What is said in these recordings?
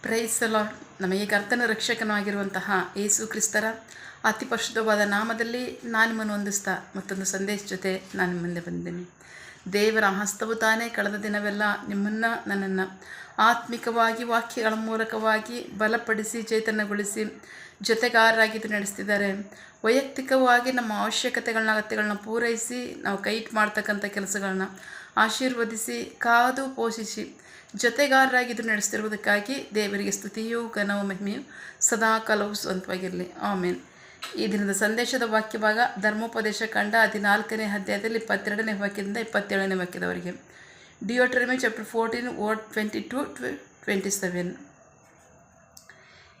Praise the lord. ನಮಗೆ ಕರ್ತನ ರಕ್ಷಕನಾಗಿರುವಂತಹ ಯೇಸು ಕ್ರಿಸ್ತರ ಅತಿ ಪರಿಶುದ್ಧವಾದ ನಾಮದಲ್ಲಿ ನಾನು ನಿಮ್ಮನ್ನು ಹೊಂದಿಸ್ತಾ ಮತ್ತೊಂದು ಸಂದೇಶ ಜೊತೆ ನಾನು ನಿಮ್ಮ ಮುಂದೆ ಬಂದಿದ್ದೀನಿ. ದೇವರ ಹಸ್ತವು ತಾನೇ ಕಳೆದ ದಿನವೆಲ್ಲ ನಿಮ್ಮನ್ನು ನನ್ನನ್ನು ಆತ್ಮಿಕವಾಗಿ ವಾಕ್ಯಗಳ ಮೂಲಕವಾಗಿ ಬಲಪಡಿಸಿ ಚೈತನ್ಯಗೊಳಿಸಿ ಜೊತೆಗಾರರಾಗಿದ್ದು ನಡೆಸ್ತಿದ್ದಾರೆ. ವೈಯಕ್ತಿಕವಾಗಿ ನಮ್ಮ ಅವಶ್ಯಕತೆಗಳನ್ನ ಅಗತ್ಯಗಳನ್ನ ಪೂರೈಸಿ ನಾವು ಕೈಟ್ ಮಾಡ್ತಕ್ಕಂಥ ಕೆಲಸಗಳನ್ನ ಆಶೀರ್ವದಿಸಿ ಕಾದು ಪೋಷಿಸಿ ಜೊತೆಗಾರರಾಗಿದ್ದು ನಡೆಸ್ತಿರುವುದಕ್ಕಾಗಿ ದೇವರಿಗೆ ಸ್ತುತಿಯೂ ಘನವೂ ಮಹಿಮೆಯು ಸದಾ ಕಾಲವೂ ಸ್ವಂತವಾಗಿರಲಿ. ಆಮೇನ್. ಈ ದಿನದ ಸಂದೇಶದ ವಾಕ್ಯಭಾಗ ಧರ್ಮೋಪದೇಶ ಕಂಡ 14ನೇ ಅಧ್ಯಾಯದಲ್ಲಿ 22ನೇ ವಾಕ್ಯದಿಂದ 27ನೇ ವಾಕ್ಯದವರೆಗೆ. ಡಿಯೋಟರಮಿ ಚಾಪ್ಟರ್ 14 ವರ್ಡ್ 22-27.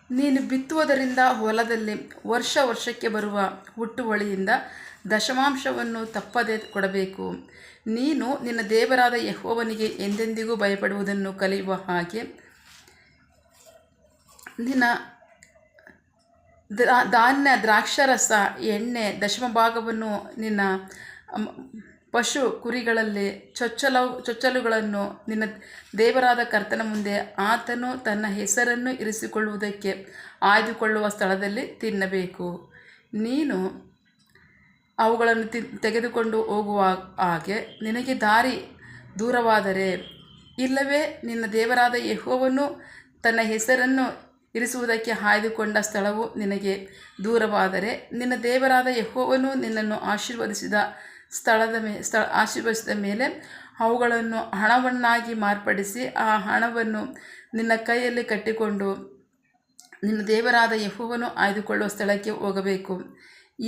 ನೀನು ಬಿತ್ತುವುದರಿಂದ ಹೊಲದಲ್ಲಿ ವರ್ಷ ವರ್ಷಕ್ಕೆ ಬರುವ ಹುಟ್ಟುವಳಿಯಿಂದ ದಶಮಾಂಶವನ್ನು ತಪ್ಪದೆ ಕೊಡಬೇಕು. ನೀನು ನಿನ್ನ ದೇವರಾದ ಯೆಹೋವನಿಗೆ ಎಂದೆಂದಿಗೂ ಭಯಪಡುವುದನ್ನು ಕಲಿಯುವ ಹಾಗೆ ನಿನ್ನ ಧಾನ್ಯ, ದ್ರಾಕ್ಷಾರಸ, ಎಣ್ಣೆ, ದಶಮಭಾಗವನ್ನು ನಿನ್ನ ಪಶು ಕುರಿಗಳಲ್ಲಿ ಚೊಚ್ಚಲುಗಳನ್ನು ನಿನ್ನ ದೇವರಾದ ಕರ್ತನ ಮುಂದೆ ಆತನು ತನ್ನ ಹೆಸರನ್ನು ಇರಿಸಿಕೊಳ್ಳುವುದಕ್ಕೆ ಆಯ್ದುಕೊಳ್ಳುವ ಸ್ಥಳದಲ್ಲಿ ತಿನ್ನಬೇಕು. ನೀನು ಅವುಗಳನ್ನು ತೆಗೆದುಕೊಂಡು ಹೋಗುವ ಹಾಗೆ ನಿನಗೆ ದಾರಿ ದೂರವಾದರೆ, ಇಲ್ಲವೇ ನಿನ್ನ ದೇವರಾದ ಯೆಹೋವನು ತನ್ನ ಹೆಸರನ್ನು ಇರಿಸುವುದಕ್ಕೆ ಆಯ್ದುಕೊಂಡ ಸ್ಥಳವು ನಿನಗೆ ದೂರವಾದರೆ, ನಿನ್ನ ದೇವರಾದ ಯೆಹೋವನು ನಿನ್ನನ್ನು ಆಶೀರ್ವದಿಸಿದ ಆಶೀರ್ವದಿಸಿದ ಮೇಲೆ ಅವುಗಳನ್ನು ಹಣವನ್ನಾಗಿ ಮಾರ್ಪಡಿಸಿ ಆ ಹಣವನ್ನು ನಿನ್ನ ಕೈಯಲ್ಲಿ ಕಟ್ಟಿಕೊಂಡು ನಿನ್ನ ದೇವರಾದ ಯೆಹೋವನು ಆಯ್ದುಕೊಳ್ಳುವ ಸ್ಥಳಕ್ಕೆ ಹೋಗಬೇಕು.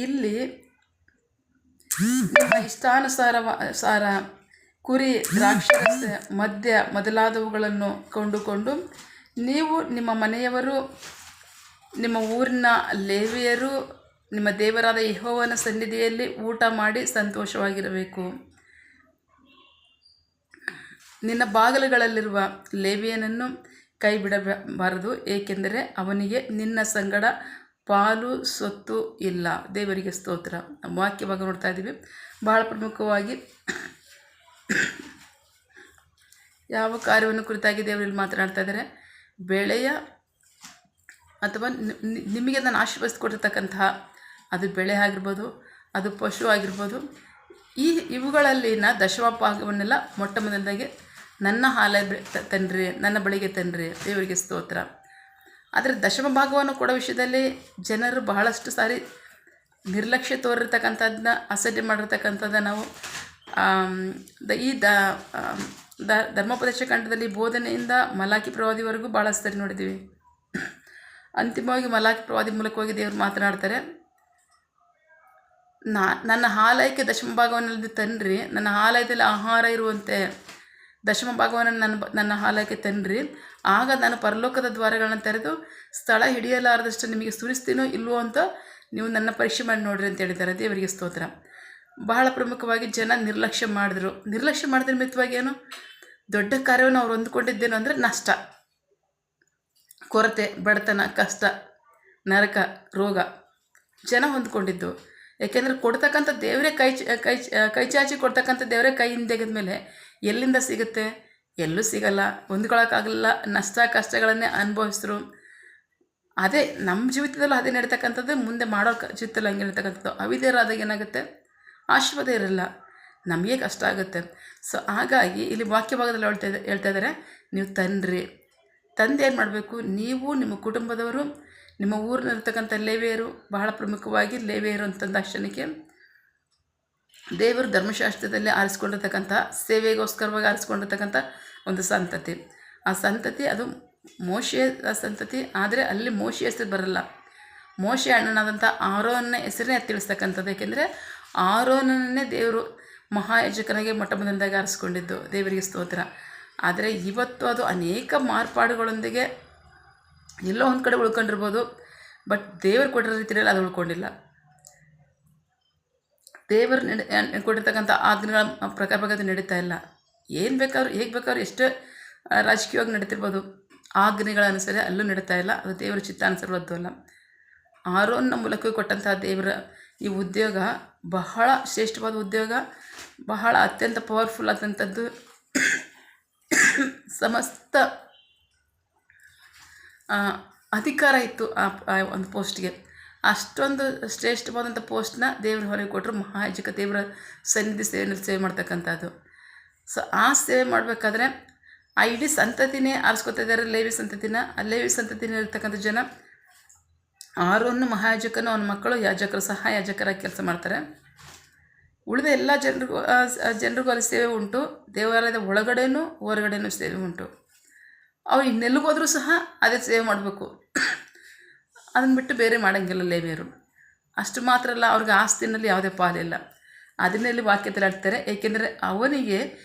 ಇಲ್ಲಿ ನಿಮ್ಮ ಇಷ್ಟಾನುಸಾರ ಕುರಿ, ದ್ರಾಕ್ಷಾರಸ, ಮದ್ಯ ಮೊದಲಾದವುಗಳನ್ನು ಕೊಂಡುಕೊಂಡು ನೀವು, ನಿಮ್ಮ ಮನೆಯವರು, ನಿಮ್ಮ ಊರಿನ ಲೇವಿಯರು ನಿಮ್ಮ ದೇವರಾದ ಯೆಹೋವನ ಸನ್ನಿಧಿಯಲ್ಲಿ ಊಟ ಮಾಡಿ ಸಂತೋಷವಾಗಿರಬೇಕು. ನಿನ್ನ ಬಾಗಿಲುಗಳಲ್ಲಿರುವ ಲೇವಿಯನನ್ನು ಕೈ ಬಿಡಬಾರದು, ಏಕೆಂದರೆ ಅವನಿಗೆ ನಿನ್ನ ಸಂಗಡ ಪಾಲು ಸ್ವತ್ತು ಇಲ್ಲ. ದೇವರಿಗೆ ಸ್ತೋತ್ರ. ವಾಕ್ಯ ಭಾಗ ನೋಡ್ತಾ ಇದ್ದೀವಿ. ಬಹಳ ಪ್ರಮುಖವಾಗಿ ಯಾವ ಕಾರ್ಯವನ್ನು ಕುರಿತಾಗಿ ದೇವರಲ್ಲಿ ಮಾತನಾಡ್ತಾ ಇದ್ದಾರೆ? ಬೆಳೆಯ ಅಥವಾ ನಿಮಗೆ ನಾನು ಆಶೀರ್ವದಿಸಿಕೊಟ್ಟಿರ್ತಕ್ಕಂತಹ ಅದು ಬೆಳೆ ಆಗಿರ್ಬೋದು, ಅದು ಪಶು ಆಗಿರ್ಬೋದು, ಇವುಗಳಲ್ಲಿನ ದಶಮಭಾಗವನ್ನೆಲ್ಲ ಮೊಟ್ಟ ಮೊದಲದಾಗಿ ನನ್ನ ತನ್ನಿರಿ, ನನ್ನ ಬಳಿಗೆ ತನ್ನಿರಿ. ದೇವರಿಗೆ ಸ್ತೋತ್ರ. ಆದರೆ ದಶಮಭಾಗವನ್ನು ಕೊಡೋ ವಿಷಯದಲ್ಲಿ ಜನರು ಬಹಳಷ್ಟು ಸಾರಿ ನಿರ್ಲಕ್ಷ್ಯ ತೋರಿರ್ತಕ್ಕಂಥದ್ದನ್ನ, ಅಸಡ್ಡೆ ಮಾಡಿರ್ತಕ್ಕಂಥದ್ದನ್ನ ನಾವು ಈ ಧರ್ಮೋಪದೇಶ ಖಂಡದಲ್ಲಿ ಬೋಧನೆಯಿಂದ ಮಲಾಕಿ ಪ್ರವಾದಿವರೆಗೂ ಭಾಳ ಸರಿ ನೋಡಿದ್ದೀವಿ. ಅಂತಿಮವಾಗಿ ಮಲಾಕಿ ಪ್ರವಾದಿ ಮೂಲಕವಾಗಿ ದೇವರು ಮಾತನಾಡ್ತಾರೆ, ನನ್ನ ಆಲಯಕ್ಕೆ ದಶಮಭಾಗವನ್ನು ತನ್ನಿರಿ, ನನ್ನ ಆಲಯದಲ್ಲಿ ಆಹಾರ ಇರುವಂತೆ ದಶಮಭಾಗವನ್ನು ನನ್ನ ಆಲಯಕ್ಕೆ ತನ್ನಿರಿ, ಆಗ ನಾನು ಪರಲೋಕದ ದ್ವಾರಗಳನ್ನು ತೆರೆದು ಸ್ಥಳ ಹಿಡಿಯಲಾರದಷ್ಟು ನಿಮಗೆ ಸುರಿಸ್ತೀನೋ ಇಲ್ವೋ ಅಂತ ನೀವು ನನ್ನ ಪರೀಕ್ಷೆ ಮಾಡಿ ನೋಡ್ರಿ ಅಂತ ಹೇಳಿದ್ದಾರೆ. ದೇವರಿಗೆ ಸ್ತೋತ್ರ. ಬಹಳ ಪ್ರಮುಖವಾಗಿ ಜನ ನಿರ್ಲಕ್ಷ್ಯ ಮಾಡಿದ್ರ ಮಿತವಾಗಿ ಏನು ದೊಡ್ಡ ಕಾರ್ಯವನ್ನು ಅವ್ರು ಹೊಂದ್ಕೊಂಡಿದ್ದೇನು ಅಂದರೆ ನಷ್ಟ, ಕೊರತೆ, ಬಡತನ, ಕಷ್ಟ, ನರಕ, ರೋಗ ಜನ ಹೊಂದ್ಕೊಂಡಿದ್ದು. ಯಾಕೆಂದರೆ ಕೊಡ್ತಕ್ಕಂಥ ದೇವರೇ ಕೈ ಚಾಚಿ ಕೊಡ್ತಕ್ಕಂಥ ದೇವರೇ ಕೈ ಹಿಂದೆಗೆದ ಮೇಲೆ ಎಲ್ಲಿಂದ ಸಿಗುತ್ತೆ? ಎಲ್ಲೂ ಸಿಗಲ್ಲ. ಹೊಂದ್ಕೊಳ್ಳೋಕ್ಕಾಗಲ್ಲ. ನಷ್ಟ ಕಷ್ಟಗಳನ್ನೇ ಅನುಭವಿಸಿದ್ರು. ಅದೇ ನಮ್ಮ ಜೀವಿತದಲ್ಲೂ ಅದೇ ನಡೀತಕ್ಕಂಥದ್ದು, ಮುಂದೆ ಮಾಡೋ ಜೀವಿತದಲ್ಲಿ ಹಂಗೆ ನಡೀತಕ್ಕಂಥದ್ದು. ಅವಿದ್ಯರಾದಾಗ ಏನಾಗುತ್ತೆ? ಆಶೀರ್ವಾದ ಇರಲ್ಲ, ನಮಗೆ ಕಷ್ಟ ಆಗುತ್ತೆ. ಸೊ ಹಾಗಾಗಿ ಇಲ್ಲಿ ವಾಕ್ಯ ಭಾಗದಲ್ಲಿ ಹೇಳ್ತಾ ಇದ್ದಾರೆ, ನೀವು ತನ್ನಿರಿ. ತಂದೆ ಏನು ಮಾಡಬೇಕು? ನೀವು, ನಿಮ್ಮ ಕುಟುಂಬದವರು, ನಿಮ್ಮ ಊರಿನಲ್ಲಿರ್ತಕ್ಕಂಥ ಲೇವಿಯರು, ಬಹಳ ಪ್ರಮುಖವಾಗಿ ಲೇವಿಯರು ಅಂತಂದಾಕ್ಷಣಕ್ಕೆ ದೇವರು ಧರ್ಮಶಾಸ್ತ್ರದಲ್ಲಿ ಆರಿಸ್ಕೊಂಡಿರ್ತಕ್ಕಂಥ, ಸೇವೆಗೋಸ್ಕರವಾಗಿ ಆರಿಸ್ಕೊಂಡಿರ್ತಕ್ಕಂಥ ಒಂದು ಸಂತತಿ. ಆ ಸಂತತಿ ಅದು ಮೋಶೆಯ ಸಂತತಿ. ಆದರೆ ಅಲ್ಲಿ ಮೋಶೆಯ ಹೆಸರು ಬರಲ್ಲ, ಮೋಶೆ ಅಣ್ಣನಾದಂಥ ಆರೋನನ ಹೆಸರನ್ನೇ ತಿಳಿಸ್ತಕ್ಕಂಥದ್ದು. ಏಕೆಂದರೆ ಆರೋನನ್ನೇ ದೇವರು ಮಹಾಯಾಜಕನಾಗಿ ಮೊಟ್ಟ ಮೊದಲದಾಗಿ ಆರಿಸ್ಕೊಂಡಿದ್ದು. ದೇವರಿಗೆ ಸ್ತೋತ್ರ. ಆದರೆ ಇವತ್ತು ಅದು ಅನೇಕ ಮಾರ್ಪಾಡುಗಳೊಂದಿಗೆ ಎಲ್ಲೋ ಒಂದು ಕಡೆ ಉಳ್ಕೊಂಡಿರ್ಬೋದು, ಬಟ್ ದೇವರು ಕೊಟ್ಟಿರೋ ರೀತಿಯಲ್ಲಿ ಅದು ಉಳ್ಕೊಂಡಿಲ್ಲ. ದೇವರು ಕೊಟ್ಟಿರ್ತಕ್ಕಂಥ ಆಜ್ಞೆಗಳ ಪ್ರಕಾರವಾಗಿ ನಡೀತಾ ಇಲ್ಲ. ಏನು ಬೇಕಾದ್ರೂ ಹೇಗೆ ಬೇಕಾದ್ರೂ ಎಷ್ಟು ರಾಜಕೀಯವಾಗಿ ನಡೀತಿರ್ಬೋದು, ಆಜ್ಞೆಗಳ ಅನುಸಾರ ಅಲ್ಲೂ ನಡೀತಾ ಇಲ್ಲ. ಅದು ದೇವರ ಚಿತ್ತಾನುಸಾರವದ್ದು ಅಲ್ಲ. ಆರೋನ್ನ ಮೂಲಕ ಕೊಟ್ಟಂತಹ ದೇವರ ಈ ಉದ್ಯೋಗ ಬಹಳ ಶ್ರೇಷ್ಠವಾದ ಉದ್ಯೋಗ, ಬಹಳ ಅತ್ಯಂತ ಪವರ್ಫುಲ್ ಆದಂಥದ್ದು. ಸಮಸ್ತ ಅಧಿಕಾರ ಇತ್ತು ಆ ಒಂದು ಪೋಸ್ಟ್ಗೆ. ಅಷ್ಟೊಂದು ಶ್ರೇಷ್ಠವಾದಂಥ ಪೋಸ್ಟ್ನ ದೇವ್ರ ಹೊರಗೆ ಕೊಟ್ಟರು. ಮಹಾಯಾಜಕ ದೇವರ ಸನ್ನಿಧಿ ಸೇವೆ ಮಾಡ್ತಕ್ಕಂಥದ್ದು. ಸೊ ಆ ಸೇವೆ ಮಾಡಬೇಕಾದ್ರೆ ಆ ಇಡೀ ಸಂತತಿನೇ ಆರಿಸ್ಕೊತಾ ಇದ್ದಾರೆ, ಲೇವಿ ಸಂತತಿನ. ಆ ಲೇವಿ ಸಂತತಿನ ಇರ್ತಕ್ಕಂಥ ಜನ ಆರೋನ್ ಮಹಾಯಾಜಕನು ಅವನ ಮಕ್ಕಳು ಯಾಜಕರು, ಸಹಾಯ ಯಾಜಕರಾಗಿ ಕೆಲಸ ಮಾಡ್ತಾರೆ. ಉಳಿದ ಎಲ್ಲ ಜನರಿಗೂ ಅಲ್ಲಿ ಸೇವೆ ಉಂಟು. ದೇವಾಲಯದ ಒಳಗಡೆನೂ ಹೊರಗಡೆನೂ ಸೇವೆ ಉಂಟು. ಅವ್ರು ಇನ್ನೆಲ್ಲಿಗೋದ್ರೂ ಸಹ ಅದೇ ಸೇವೆ ಮಾಡಬೇಕು. ಅದನ್ನು ಬಿಟ್ಟು ಬೇರೆ ಮಾಡೋಂಗಿಲ್ಲ ಲೇವಿಯರು. ಅಷ್ಟು ಮಾತ್ರ ಅಲ್ಲ, ಅವ್ರಿಗೆ ಆಸ್ತಿನಲ್ಲಿ ಯಾವುದೇ ಪಾಲಿಲ್ಲ. ಅದನ್ನೆಲ್ಲಿ ವಾಕ್ಯದಲ್ಲಿ ಹೇಳ್ತಾರೆ, ಏಕೆಂದರೆ ಅವನಿಗೆ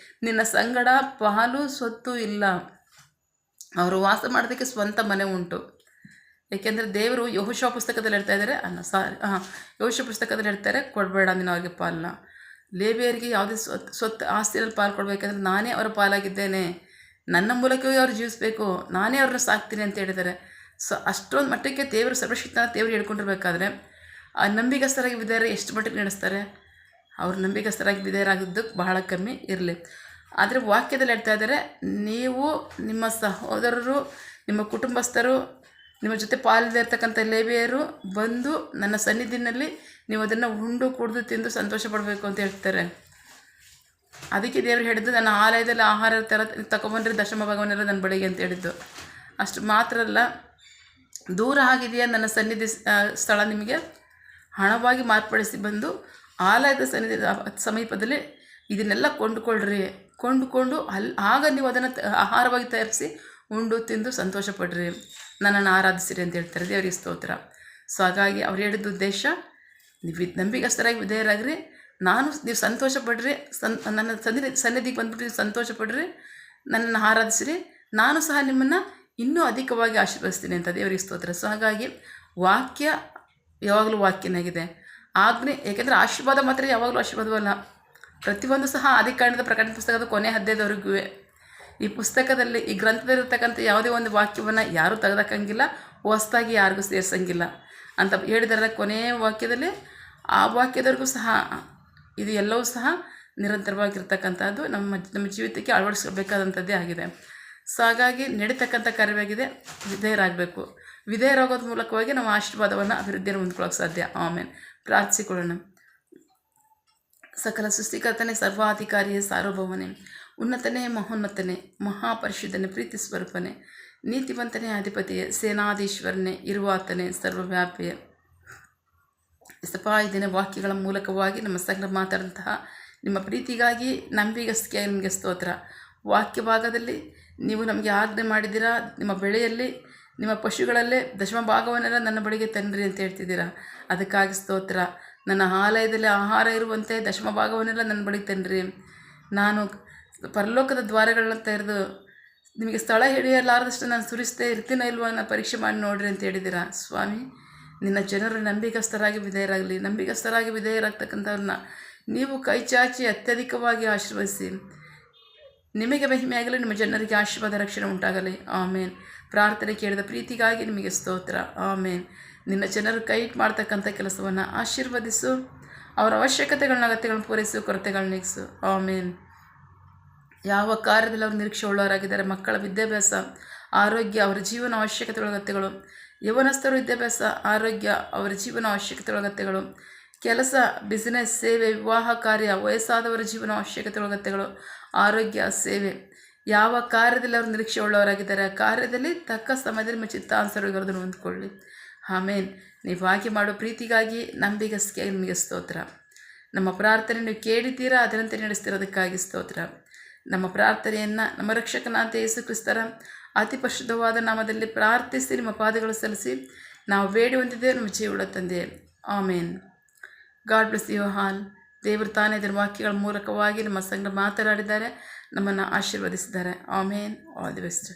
ನಿನ್ನ ಸಂಗಡ ಪಾಲು ಸ್ವತ್ತು ಇಲ್ಲ. ಅವರು ವಾಸ ಮಾಡೋದಕ್ಕೆ ಸ್ವಂತ ಮನೆ ಉಂಟು. ಏಕೆಂದರೆ ದೇವರು ಯೆಹೋಶುವ ಪುಸ್ತಕದಲ್ಲಿ ಹೇಳ್ತಾ ಇದ್ದಾರೆ, ಯೆಹೋಶುವ ಪುಸ್ತಕದಲ್ಲಿ ಹೇಳ್ತಾರೆ, ಕೊಡಬೇಡ ನೀನು ಅವ್ರಿಗೆ ಪಾಲನ್ನ. ಲೇವಿಯರಿಗೆ ಯಾವುದೇ ಸ್ವತ್ತು ಆಸ್ತಿಯಲ್ಲಿ ಪಾಲು ಕೊಡಬೇಕಂದ್ರೆ ನಾನೇ ಅವರ ಪಾಲಾಗಿದ್ದೇನೆ, ನನ್ನ ಮೂಲಕವೇ ಅವ್ರು ಜೀವಿಸಬೇಕು, ನಾನೇ ಅವ್ರನ್ನ ಸಾಕ್ತೀನಿ ಅಂತ ಹೇಳಿದ್ದಾರೆ. ಸೊ ಅಷ್ಟೊಂದು ಮಟ್ಟಕ್ಕೆ ದೇವರು ಸರ್ವಶಕ್ತನ ದೇವರು ಹೇಳ್ಕೊಂಡಿರ್ಬೇಕಾದ್ರೆ ಆ ನಂಬಿಗಸ್ತರಾಗಿ ವಿಧೇಯರು ಎಷ್ಟು ಮಟ್ಟಿಗೆ ನಡೆಸ್ತಾರೆ. ಅವ್ರು ನಂಬಿಗಸ್ತರಾಗಿ ವಿಧೇಯರಾಗಿದ್ದಕ್ಕೆ ಬಹಳ ಕಮ್ಮಿ ಇರಲಿ. ಆದರೆ ವಾಕ್ಯದಲ್ಲಿ ಹೇಳ್ತಾ ಇದ್ದಾರೆ, ನೀವು ನಿಮ್ಮ ಸಹೋದರರು, ನಿಮ್ಮ ಕುಟುಂಬಸ್ಥರು, ನಿಮ್ಮ ಜೊತೆ ಪಾಲಿದೆ ಇರ್ತಕ್ಕಂಥ ಲೇವಿಯರು ಬಂದು ನನ್ನ ಸನ್ನಿಧಿನಲ್ಲಿ ನೀವು ಅದನ್ನು ಉಂಡು ಕುಡಿದು ತಿಂದು ಸಂತೋಷ ಪಡಬೇಕು ಅಂತ ಹೇಳ್ತಾರೆ. ಅದಕ್ಕೆ ದೇವರು ಹೇಳಿದ್ದು, ನನ್ನ ಆಲಯದಲ್ಲಿ ಆಹಾರ ತಗೊಬಂದ್ರೆ ದಶಮ ಭಾಗವನ್ನೆಲ್ಲ ನನ್ನ ಬಳಿಗೆ ಅಂತ ಹೇಳಿದ್ದು. ಅಷ್ಟು ಮಾತ್ರ ಅಲ್ಲ, ದೂರ ಆಗಿದೆಯಾ ನನ್ನ ಸನ್ನಿಧಿ ಸ್ಥಳ, ನಿಮಗೆ ಹಣವಾಗಿ ಮಾರ್ಪಡಿಸಿ ಬಂದು ಆಲಯದ ಸನ್ನಿಧಿ ಸಮೀಪದಲ್ಲಿ ಇದನ್ನೆಲ್ಲ ಕೊಂಡುಕೊಂಡು ಆಗ ನೀವು ಅದನ್ನು ಆಹಾರವಾಗಿ ತಯಾರಿಸಿ ಉಂಡು ತಿಂದು ಸಂತೋಷ ಪಡ್ರಿ, ನನ್ನನ್ನು ಆರಾಧಿಸಿರಿ ಅಂತ ಹೇಳ್ತಾರೆ. ದೇವರಿಗೆ ಸ್ತೋತ್ರ. ಸೊ ಹಾಗಾಗಿ ಅವ್ರು ಹೇಳಿದ ಉದ್ದೇಶ, ನೀವು ನಂಬಿಗಸ್ತರಾಗಿ ವಿಧೇಯರಾಗ್ರಿ, ನೀವು ಸಂತೋಷ ಪಡ್ರಿ, ನನ್ನ ಸನ್ನಿಧಿಗೆ ಬಂದುಬಿಟ್ಟು ಸಂತೋಷ ಪಡ್ರಿ, ನನ್ನನ್ನು ಆರಾಧಿಸಿರಿ, ನಾನು ಸಹ ನಿಮ್ಮನ್ನು ಇನ್ನೂ ಅಧಿಕವಾಗಿ ಆಶೀರ್ವದಿಸ್ತೀನಿ ಅಂತ. ದೇವರಿಗೆ ಸ್ತೋತ್ರ. ಸೊ ಹಾಗಾಗಿ ವಾಕ್ಯ ಯಾವಾಗಲೂ ವಾಕ್ಯನಾಗಿದೆ, ಆಜ್ಞೆ. ಏಕೆಂದರೆ ಆಶೀರ್ವಾದ ಮಾತ್ರ ಯಾವಾಗಲೂ ಆಶೀರ್ವಾದವಲ್ಲ. ಪ್ರತಿಯೊಂದು ಸಹ ಆದಿಕಾಂಡದ ಪ್ರಕಟಣೆ ಪುಸ್ತಕದ ಕೊನೆ ಅಧ್ಯಾಯದವರೆಗೂ ಈ ಪುಸ್ತಕದಲ್ಲಿ, ಈ ಗ್ರಂಥದಲ್ಲಿರ್ತಕ್ಕಂಥ ಯಾವುದೇ ಒಂದು ವಾಕ್ಯವನ್ನು ಯಾರೂ ತೆಗೆದಾಕಂಗಿಲ್ಲ, ಹೊಸದಾಗಿ ಯಾರಿಗೂ ಸೇರಿಸಂಗಿಲ್ಲ ಅಂತ ಹೇಳಿದಾರೆ ಕೊನೆಯ ವಾಕ್ಯದಲ್ಲಿ. ಆ ವಾಕ್ಯದವರೆಗೂ ಸಹ ಇದು ಎಲ್ಲವೂ ಸಹ ನಿರಂತರವಾಗಿರ್ತಕ್ಕಂಥದ್ದು ನಮ್ಮ ಜೀವಿತಕ್ಕೆ ಅಳವಡಿಸ್ಕೋಬೇಕಾದಂಥದ್ದೇ ಆಗಿದೆ. ಸೊ ಹಾಗಾಗಿ ನಡೀತಕ್ಕಂಥ ಕಾರ್ಯವಾಗಿದೆ, ವಿಧೇಯರಾಗಬೇಕು. ವಿಧೇಯರಾಗೋದ್ರ ಮೂಲಕವಾಗಿ ನಾವು ಆಶೀರ್ವಾದವನ್ನು, ಅಭಿವೃದ್ಧಿಯನ್ನು ಹೊಂದ್ಕೊಳ್ಳೋಕೆ ಸಾಧ್ಯ. ಆಮೇಲೆ ಪ್ರಾರ್ಥಿಸಿಕೊಳ್ಳೋಣ. ಸಕಲ ಸೃಷ್ಟಿಕರ್ತನೇ, ಸರ್ವಾಧಿಕಾರಿಯೇ, ಸಾರ್ವಭೌಮನೇ, ಉನ್ನತನೇ, ಮಹೋನ್ನತನೇ, ಮಹಾಪರಿಶುದ್ಧನೇ, ಪ್ರೀತಿ ಸ್ವರೂಪನೇ, ನೀತಿವಂತನೇ, ಅಧಿಪತಿಯೇ, ಸೇನಾಧೀಶ್ವರನೇ, ಇರುವಾತನೇ, ಸರ್ವವ್ಯಾಪಿಯೇ. ದಿನ ವಾಕ್ಯಗಳ ಮೂಲಕವಾಗಿ ನಮ್ಮ ಸಂಘ ಮಾತಾಡಿದಂತಹ ನಿಮ್ಮ ಪ್ರೀತಿಗಾಗಿ, ನಂಬಿಗಸ್ತಿಯಾಗಿ ನಿಮಗೆ ಸ್ತೋತ್ರ. ವಾಕ್ಯ ಭಾಗದಲ್ಲಿ ನೀವು ನಮಗೆ ಆಜ್ಞೆ ಮಾಡಿದ್ದೀರಾ, ನಿಮ್ಮ ಬೆಳೆಯಲ್ಲಿ, ನಿಮ್ಮ ಪಶುಗಳಲ್ಲೇ ದಶಮ ಭಾಗವನ್ನೆಲ್ಲ ನನ್ನ ಬಳಿಗೆ ತನ್ನಿರಿ ಅಂತ ಹೇಳ್ತಿದ್ದೀರಾ. ಅದಕ್ಕಾಗಿ ಸ್ತೋತ್ರ. ನನ್ನ ಆಲಯದಲ್ಲಿ ಆಹಾರ ಇರುವಂತೆ ದಶಮ ಭಾಗವನ್ನೆಲ್ಲ ನನ್ನ ಬಳಿಗೆ ತನ್ನಿರಿ. ನಾನು ಪರಲೋಕದ ದ್ವಾರಗಳನ್ನ ತೆರೆದು ನಿಮಗೆ ಸ್ಥಳ ಹಿಡಿಯಲಾರದಷ್ಟು ನಾನು ಸುರಿಸ್ದೇ ಇರ್ತೀನೋ ಇಲ್ವೋ ಅನ್ನೋ ಪರೀಕ್ಷೆ ಮಾಡಿ ನೋಡ್ರಿ ಅಂತ ಹೇಳಿದ್ದೀರಾ. ಸ್ವಾಮಿ, ನಿನ್ನ ಜನರು ನಂಬಿಗಸ್ತರಾಗಿ ವಿಧೇಯರಾಗ್ತಕ್ಕಂಥವ್ರನ್ನ ನೀವು ಕೈ ಚಾಚಿ ಅತ್ಯಧಿಕವಾಗಿ ಆಶೀರ್ವದಿಸಿ, ನಿಮಗೆ ಮಹಿಮೆಯಾಗಲಿ, ನಿಮ್ಮ ಜನರಿಗೆ ಆಶೀರ್ವಾದ, ರಕ್ಷಣೆ ಉಂಟಾಗಲಿ. ಆಮೇನ್. ಪ್ರಾರ್ಥನೆ ಕೇಳಿದ ಪ್ರೀತಿಗಾಗಿ ನಿಮಗೆ ಸ್ತೋತ್ರ. ಆಮೇನ್. ನಿನ್ನ ಜನರು ಕೈ ಮಾಡ್ತಕ್ಕಂಥ ಕೆಲಸವನ್ನು ಆಶೀರ್ವದಿಸು, ಅವರ ಅಗತ್ಯಗಳನ್ನು ಪೂರೈಸು, ಕೊರತೆಗಳನ್ನ ನೀಗಿಸು. ಆಮೇನ್. ಯಾವ ಕಾರ್ಯದಲ್ಲಿ ಅವರು ನಿರೀಕ್ಷೆ ಉಳ್ಳವರಾಗಿದ್ದಾರೆ, ಮಕ್ಕಳ ವಿದ್ಯಾಭ್ಯಾಸ, ಆರೋಗ್ಯ, ಅವರ ಜೀವನ ಅವಶ್ಯಕತೆಗಳಗತ್ಯಗಳು, ಯವನಸ್ಥರು ವಿದ್ಯಾಭ್ಯಾಸ, ಆರೋಗ್ಯ, ಅವರ ಜೀವನ ಅವಶ್ಯಕತೆಗಳಗತ್ಯಗಳು, ಕೆಲಸ, ಬಿಸಿನೆಸ್, ಸೇವೆ, ವಿವಾಹ ಕಾರ್ಯ, ವಯಸ್ಸಾದವರ ಜೀವನ ಅವಶ್ಯಕತೆಗಳಗತ್ಯಗಳು, ಆರೋಗ್ಯ, ಸೇವೆ, ಯಾವ ಕಾರ್ಯದಲ್ಲಿ ಅವರು ನಿರೀಕ್ಷೆ ಉಳ್ಳವರಾಗಿದ್ದಾರೆ ಆ ಕಾರ್ಯದಲ್ಲಿ ತಕ್ಕ ಸಮಯದಲ್ಲಿ ನಿಮ್ಮ ಚಿತ್ತಾನುಸಾರವಾಗಿ ಹೊಂದ್ಕೊಳ್ಳಿ. ಆಮೇನ್. ನೀವು ಹಾಗೆ ಮಾಡೋ ಪ್ರೀತಿಗಾಗಿ, ನಂಬಿಗಸ್ತಿಯಾಗಿ ನಿಮಗೆ ಸ್ತೋತ್ರ. ನಮ್ಮ ಪ್ರಾರ್ಥನೆ ನೀವು ಕೇಳಿದ್ದೀರಾ, ಅದರಂತೆ ನಡೆಸ್ತಿರೋದಕ್ಕಾಗಿ ಸ್ತೋತ್ರ. ನಮ್ಮ ಪ್ರಾರ್ಥನೆಯನ್ನು ನಮ್ಮ ರಕ್ಷಕನಾದ ಯೇಸು ಕ್ರಿಸ್ತರ ಅತಿ ಪರಿಶುದ್ಧವಾದ ನಾಮದಲ್ಲಿ ಪ್ರಾರ್ಥಿಸಿ ನಿಮ್ಮ ಪಾದಗಳು ಸಲ್ಲಿಸಿ ನಾವು ಬೇಡಿ ಹೊಂದಿದ್ದೇವೆ ನಮ್ಮ ಜೀವಳ ತಂದೆ. ಆಮೇನ್. God bless you all. ದೇವರು ತಾನೇ ಇದರ ವಾಕ್ಯಗಳ ಮೂಲಕವಾಗಿ ನಮ್ಮ ಸಂಗಡ ಮಾತನಾಡಿದ್ದಾರೆ, ನಮ್ಮನ್ನು ಆಶೀರ್ವದಿಸಿದ್ದಾರೆ. ಆಮೇನ್. All the best.